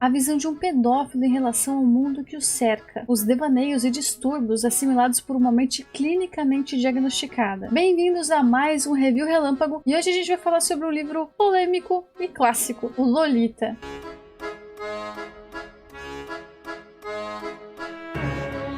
a visão de um pedófilo em relação ao mundo que o cerca, os devaneios e distúrbios assimilados por uma mente clinicamente diagnosticada. Bem-vindos a mais um Review Relâmpago, e hoje a gente vai falar sobre um livro polêmico e clássico, o Lolita.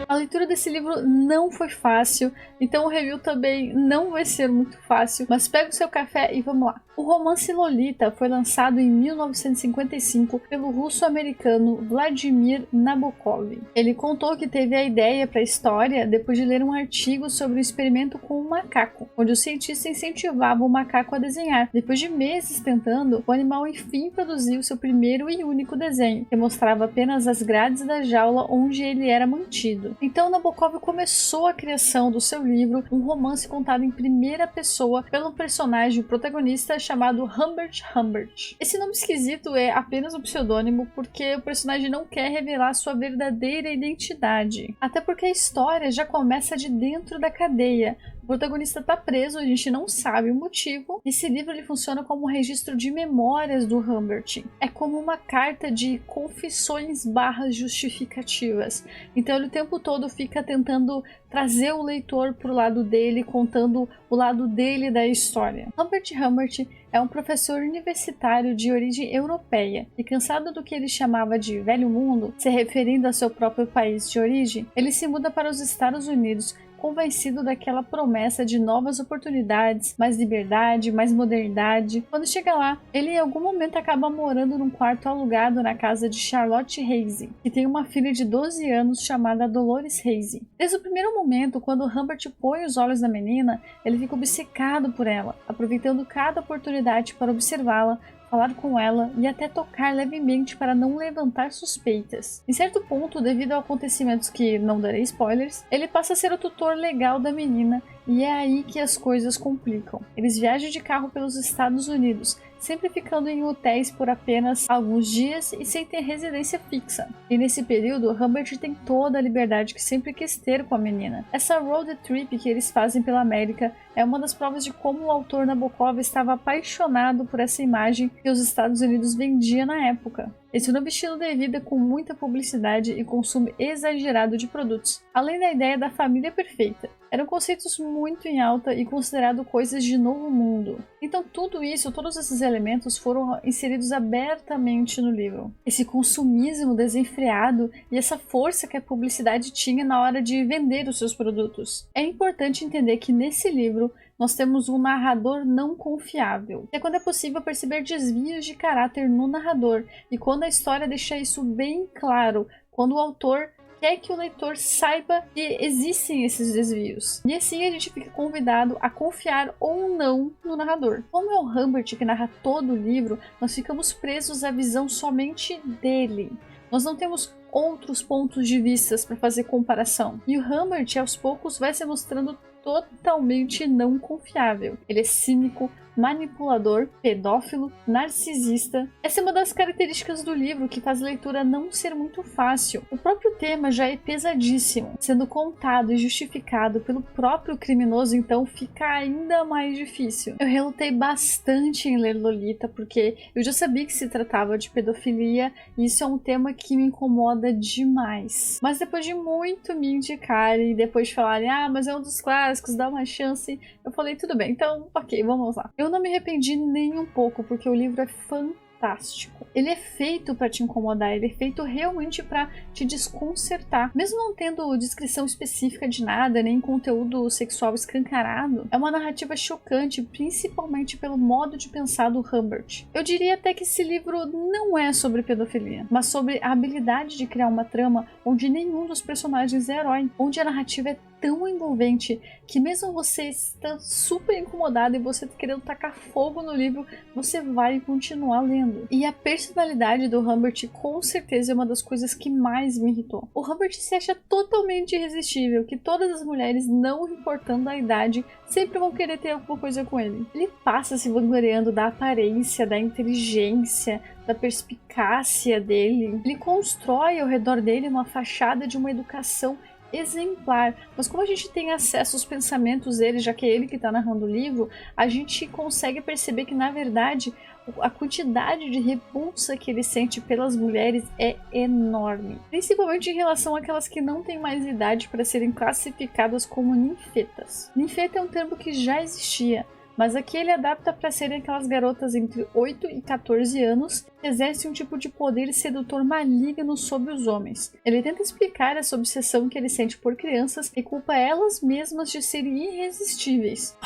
A leitura desse livro não foi fácil, então o review também não vai ser muito fácil, mas pega o seu café e vamos lá. O romance Lolita foi lançado em 1955 pelo russo-americano Vladimir Nabokov. Ele contou que teve a ideia para a história depois de ler um artigo sobre um experimento com um macaco, onde o cientista incentivava o macaco a desenhar. Depois de meses tentando, o animal enfim produziu seu primeiro e único desenho, que mostrava apenas as grades da jaula onde ele era mantido. Então Nabokov começou a criação do seu livro, um romance contado em primeira pessoa pelo personagem protagonista chamado Humbert Humbert. Esse nome esquisito é apenas um pseudônimo porque o personagem não quer revelar sua verdadeira identidade. Até porque a história já começa de dentro da cadeia. O protagonista está preso, a gente não sabe o motivo. Esse livro ele funciona como um registro de memórias do Humbert. É como uma carta de confissões / justificativas. Então ele o tempo todo fica tentando trazer o leitor para o lado dele, contando o lado dele da história. Humbert Humbert é um professor universitário de origem europeia e, cansado do que ele chamava de Velho Mundo, se referindo a seu próprio país de origem, ele se muda para os Estados Unidos, convencido daquela promessa de novas oportunidades, mais liberdade, mais modernidade. Quando chega lá, ele em algum momento acaba morando num quarto alugado na casa de Charlotte Hazy, que tem uma filha de 12 anos chamada Dolores Hazy. Desde o primeiro momento, quando Humbert põe os olhos na menina, ele fica obcecado por ela, aproveitando cada oportunidade para observá-la, falar com ela e até tocar levemente para não levantar suspeitas. Em certo ponto, devido a acontecimentos que não darei spoilers, ele passa a ser o tutor legal da menina e é aí que as coisas complicam. Eles viajam de carro pelos Estados Unidos, sempre ficando em hotéis por apenas alguns dias e sem ter residência fixa. E nesse período, Humbert tem toda a liberdade que sempre quis ter com a menina. Essa road trip que eles fazem pela América é uma das provas de como o autor Nabokov estava apaixonado por essa imagem que os Estados Unidos vendia na época. Esse novo estilo de vida com muita publicidade e consumo exagerado de produtos, além da ideia da família perfeita. Eram conceitos muito em alta e considerados coisas de novo mundo. Então tudo isso, todos esses elementos foram inseridos abertamente no livro. Esse consumismo desenfreado e essa força que a publicidade tinha na hora de vender os seus produtos. É importante entender que nesse livro nós temos um narrador não confiável. É quando é possível perceber desvios de caráter no narrador e quando a história deixa isso bem claro, quando o autor quer que o leitor saiba que existem esses desvios. E assim a gente fica convidado a confiar ou não no narrador. Como é o Humbert que narra todo o livro, nós ficamos presos à visão somente dele. Nós não temos outros pontos de vista para fazer comparação. E o Humbert, aos poucos, vai se mostrando totalmente não confiável. Ele é cínico, manipulador, pedófilo, narcisista. Essa é uma das características do livro que faz a leitura não ser muito fácil. O próprio tema já é pesadíssimo, sendo contado e justificado pelo próprio criminoso, então fica ainda mais difícil. Eu relutei bastante em ler Lolita porque eu já sabia que se tratava de pedofilia e isso é um tema que me incomoda demais. Mas depois de muito me indicarem e depois de falarem, mas é um dos clássicos, dá uma chance, eu falei, tudo bem, então ok, vamos lá. Eu não me arrependi nem um pouco, porque o livro é fantástico. Ele é feito para te incomodar, ele é feito realmente para te desconcertar. Mesmo não tendo descrição específica de nada, nem conteúdo sexual escancarado, é uma narrativa chocante, principalmente pelo modo de pensar do Humbert. Eu diria até que esse livro não é sobre pedofilia, mas sobre a habilidade de criar uma trama onde nenhum dos personagens é herói, onde a narrativa é tão envolvente que mesmo você está super incomodado e você querendo tacar fogo no livro, você vai continuar lendo. E a personalidade do Humbert com certeza é uma das coisas que mais me irritou. O Humbert se acha totalmente irresistível, que todas as mulheres, não importando a idade, sempre vão querer ter alguma coisa com ele. Ele passa se vangloriando da aparência, da inteligência, da perspicácia dele. Ele constrói ao redor dele uma fachada de uma educação exemplar, mas como a gente tem acesso aos pensamentos dele, já que é ele que está narrando o livro, a gente consegue perceber que, na verdade, a quantidade de repulsa que ele sente pelas mulheres é enorme. Principalmente em relação àquelas que não têm mais idade para serem classificadas como ninfetas. Ninfeta é um termo que já existia, mas aqui ele adapta para serem aquelas garotas entre 8 e 14 anos que exercem um tipo de poder sedutor maligno sobre os homens. Ele tenta explicar essa obsessão que ele sente por crianças e culpa elas mesmas de serem irresistíveis.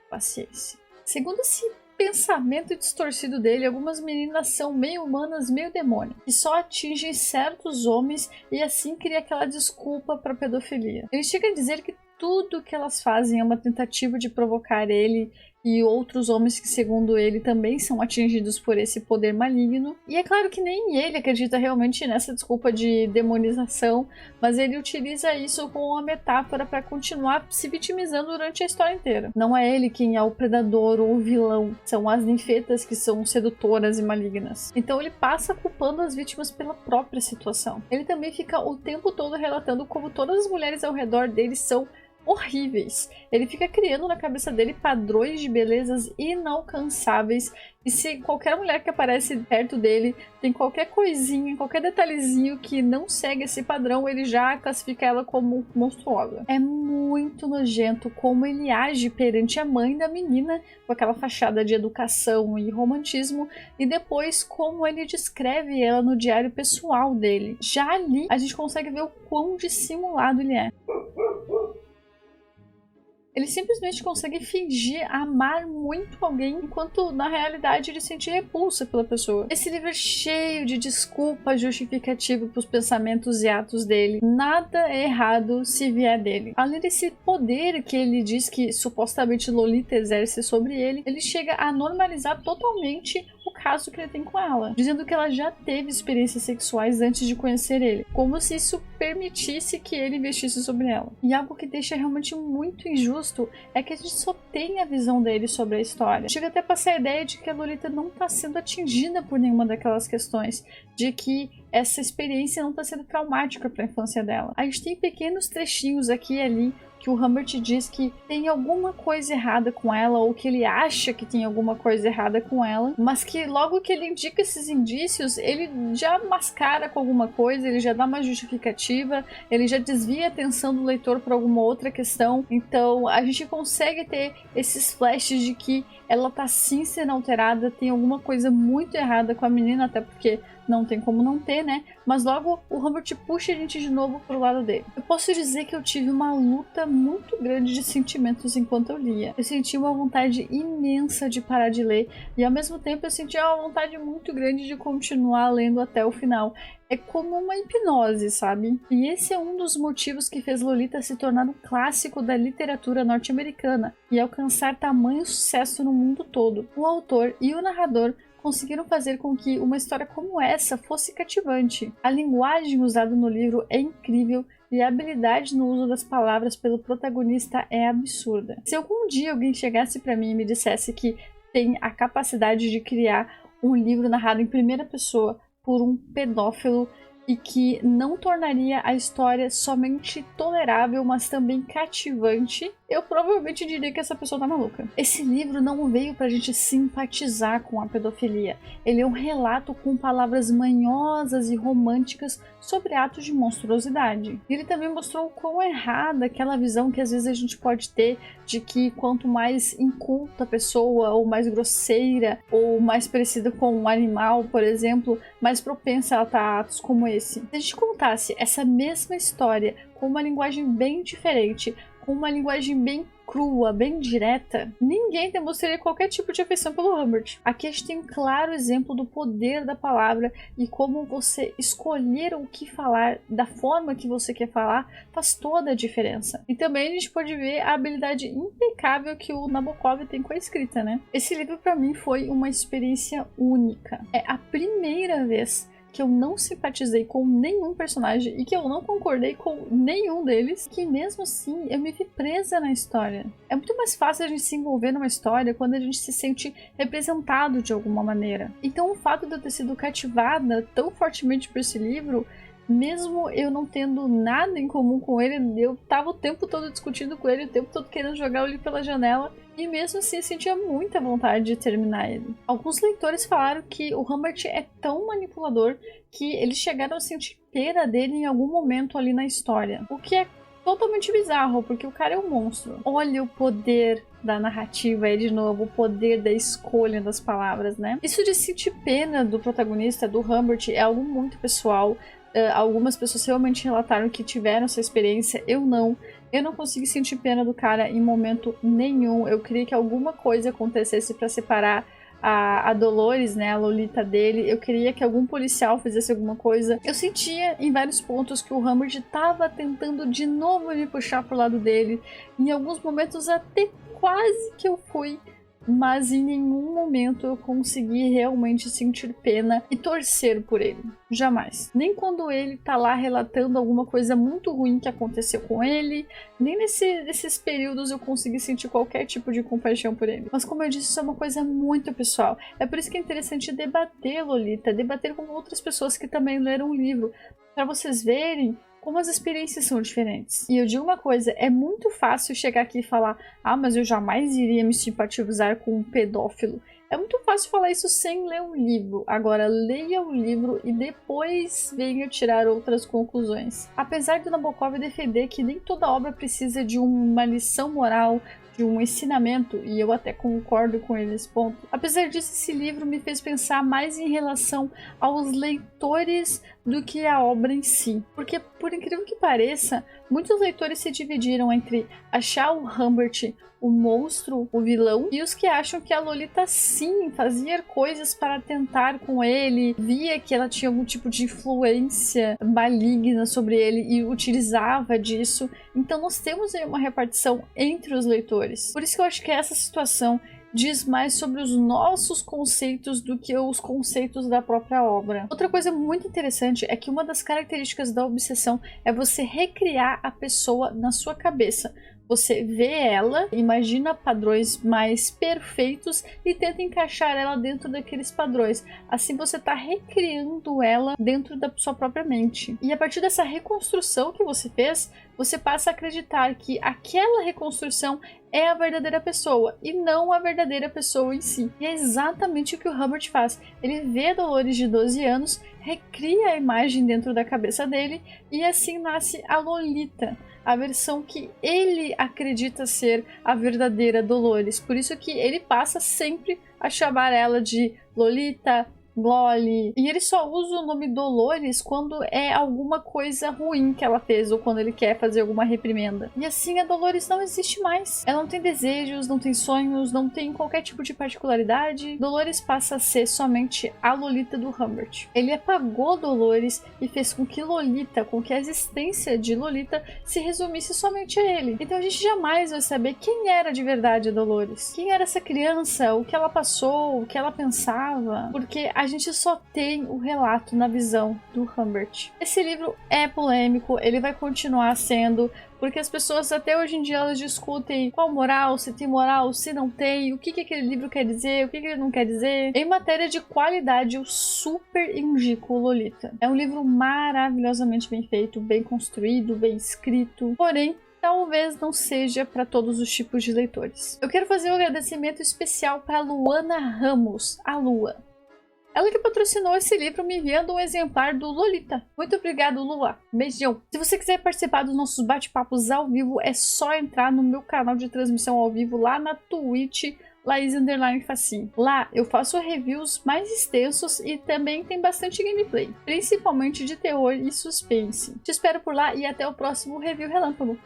Paciência. Segundo esse pensamento distorcido dele, algumas meninas são meio humanas, meio demônio, que só atingem certos homens e assim cria aquela desculpa para pedofilia. Ele chega a dizer que tudo que elas fazem é uma tentativa de provocar ele e outros homens que, segundo ele, também são atingidos por esse poder maligno. E é claro que nem ele acredita realmente nessa desculpa de demonização, mas ele utiliza isso como uma metáfora para continuar se vitimizando durante a história inteira. Não é ele quem é o predador ou o vilão, são as ninfetas que são sedutoras e malignas. Então ele passa culpando as vítimas pela própria situação. Ele também fica o tempo todo relatando como todas as mulheres ao redor dele são horríveis. Ele fica criando na cabeça dele padrões de belezas inalcançáveis, e se qualquer mulher que aparece perto dele tem qualquer coisinha, qualquer detalhezinho que não segue esse padrão, ele já classifica ela como monstruosa. É muito nojento como ele age perante a mãe da menina, com aquela fachada de educação e romantismo, e depois como ele descreve ela no diário pessoal dele. Já ali a gente consegue ver o quão dissimulado ele é. Ele simplesmente consegue fingir amar muito alguém, enquanto na realidade ele sente repulsa pela pessoa. Esse livro é cheio de desculpas justificativas para os pensamentos e atos dele. Nada é errado se vier dele. Além desse poder que ele diz que supostamente Lolita exerce sobre ele, ele chega a normalizar totalmente o caso que ele tem com ela, dizendo que ela já teve experiências sexuais antes de conhecer ele, como se isso permitisse que ele investisse sobre ela. E algo que deixa realmente muito injusto é que a gente só tem a visão dele sobre a história. Chega até a passar a ideia de que a Lolita não está sendo atingida por nenhuma daquelas questões, de que essa experiência não está sendo traumática para a infância dela. A gente tem pequenos trechinhos aqui e ali que o Humbert diz que tem alguma coisa errada com ela, ou que ele acha que tem alguma coisa errada com ela, mas que logo que ele indica esses indícios, ele já mascara com alguma coisa, ele já dá uma justificativa, ele já desvia a atenção do leitor para alguma outra questão. Então a gente consegue ter esses flashes de que ela tá sim sendo alterada, tem alguma coisa muito errada com a menina, até porque não tem como não ter, né? Mas logo o Humbert puxa a gente de novo pro lado dele. Eu posso dizer que eu tive uma luta muito grande de sentimentos enquanto eu lia. Eu senti uma vontade imensa de parar de ler e ao mesmo tempo eu senti uma vontade muito grande de continuar lendo até o final. É como uma hipnose, sabe? E esse é um dos motivos que fez Lolita se tornar um clássico da literatura norte-americana e alcançar tamanho sucesso no mundo todo. O autor e o narrador conseguiram fazer com que uma história como essa fosse cativante. A linguagem usada no livro é incrível e a habilidade no uso das palavras pelo protagonista é absurda. Se algum dia alguém chegasse para mim e me dissesse que tem a capacidade de criar um livro narrado em primeira pessoa por um pedófilo e que não tornaria a história somente tolerável, mas também cativante, eu provavelmente diria que essa pessoa tá maluca. Esse livro não veio pra gente simpatizar com a pedofilia. Ele é um relato com palavras manhosas e românticas sobre atos de monstruosidade. Ele também mostrou o quão errada aquela visão que às vezes a gente pode ter de que quanto mais inculta a pessoa, ou mais grosseira, ou mais parecida com um animal, por exemplo, mais propensa ela tá a atos como esse. Se a gente contasse essa mesma história com uma linguagem bem diferente, com uma linguagem bem crua, bem direta, ninguém demonstraria qualquer tipo de afeição pelo Humbert. Aqui a gente tem um claro exemplo do poder da palavra e como você escolher o que falar da forma que você quer falar faz toda a diferença. E também a gente pode ver a habilidade impecável que o Nabokov tem com a escrita, né? Esse livro para mim foi uma experiência única. É a primeira vez que eu não simpatizei com nenhum personagem e que eu não concordei com nenhum deles, que mesmo assim eu me vi presa na história. É muito mais fácil a gente se envolver numa história quando a gente se sente representado de alguma maneira. Então o fato de eu ter sido cativada tão fortemente por esse livro mesmo eu não tendo nada em comum com ele, eu tava o tempo todo discutindo com ele, o tempo todo querendo jogar o livro pela janela, e mesmo assim eu sentia muita vontade de terminar ele. Alguns leitores falaram que o Humbert é tão manipulador que eles chegaram a sentir pena dele em algum momento ali na história, o que é totalmente bizarro, porque o cara é um monstro. Olha o poder da narrativa aí de novo, o poder da escolha das palavras, né? Isso de sentir pena do protagonista, do Humbert, é algo muito pessoal. Algumas pessoas realmente relataram que tiveram essa experiência, eu não. Eu não consegui sentir pena do cara em momento nenhum. Eu queria que alguma coisa acontecesse para separar a Dolores, né, a Lolita dele. Eu queria que algum policial fizesse alguma coisa. Eu sentia em vários pontos que o Humbert estava tentando de novo me puxar pro lado dele. Em alguns momentos até quase que eu fui, mas em nenhum momento eu consegui realmente sentir pena e torcer por ele. Jamais. Nem quando ele tá lá relatando alguma coisa muito ruim que aconteceu com ele, nem nesses períodos eu consegui sentir qualquer tipo de compaixão por ele. Mas como eu disse, isso é uma coisa muito pessoal. É por isso que é interessante debater Lolita, debater com outras pessoas que também leram o livro, para vocês verem como as experiências são diferentes. E eu digo uma coisa, é muito fácil chegar aqui e falar: ah, mas eu jamais iria me simpatizar com um pedófilo. É muito fácil falar isso sem ler o livro. Agora, leia o livro e depois venha tirar outras conclusões. Apesar do Nabokov defender que nem toda obra precisa de uma lição moral, de um ensinamento, e eu até concordo com ele nesse ponto. Apesar disso, esse livro me fez pensar mais em relação aos leitores do que a obra em si. Porque, por incrível que pareça, muitos leitores se dividiram entre achar o Humbert o monstro, o vilão, e os que acham que a Lolita sim fazia coisas para tentar com ele, via que ela tinha algum tipo de influência maligna sobre ele e utilizava disso. Então nós temos aí uma repartição entre os leitores. Por isso que eu acho que essa situação diz mais sobre os nossos conceitos do que os conceitos da própria obra. Outra coisa muito interessante é que uma das características da obsessão é você recriar a pessoa na sua cabeça. Você vê ela, imagina padrões mais perfeitos e tenta encaixar ela dentro daqueles padrões. Assim você está recriando ela dentro da sua própria mente. E a partir dessa reconstrução que você fez, você passa a acreditar que aquela reconstrução é a verdadeira pessoa e não a verdadeira pessoa em si. E é exatamente o que o Humbert faz. Ele vê a Dolores de 12 anos, recria a imagem dentro da cabeça dele e assim nasce a Lolita, a versão que ele acredita ser a verdadeira Dolores. Por isso que ele passa sempre a chamar ela de Lolita, Loli, e ele só usa o nome Dolores quando é alguma coisa ruim que ela fez ou quando ele quer fazer alguma reprimenda. E assim a Dolores não existe mais. Ela não tem desejos, não tem sonhos, não tem qualquer tipo de particularidade. Dolores passa a ser somente a Lolita do Humbert. Ele apagou Dolores e fez com que Lolita, com que a existência de Lolita se resumisse somente a ele. Então a gente jamais vai saber quem era de verdade a Dolores. Quem era essa criança, o que ela passou, o que ela pensava, porque a gente só tem o relato na visão do Humbert. Esse livro é polêmico, ele vai continuar sendo, porque as pessoas até hoje em dia elas discutem qual moral, se tem moral, se não tem, o que aquele livro quer dizer, o que ele não quer dizer. Em matéria de qualidade, eu super indico o Lolita. É um livro maravilhosamente bem feito, bem construído, bem escrito, porém talvez não seja para todos os tipos de leitores. Eu quero fazer um agradecimento especial para Luana Ramos, a Lua. Ela que patrocinou esse livro me enviando um exemplar do Lolita. Muito obrigado, Lua. Beijão. Se você quiser participar dos nossos bate-papos ao vivo, é só entrar no meu canal de transmissão ao vivo lá na Twitch, Laís_Facim. Lá eu faço reviews mais extensos e também tem bastante gameplay, principalmente de terror e suspense. Te espero por lá e até o próximo Review Relâmpago.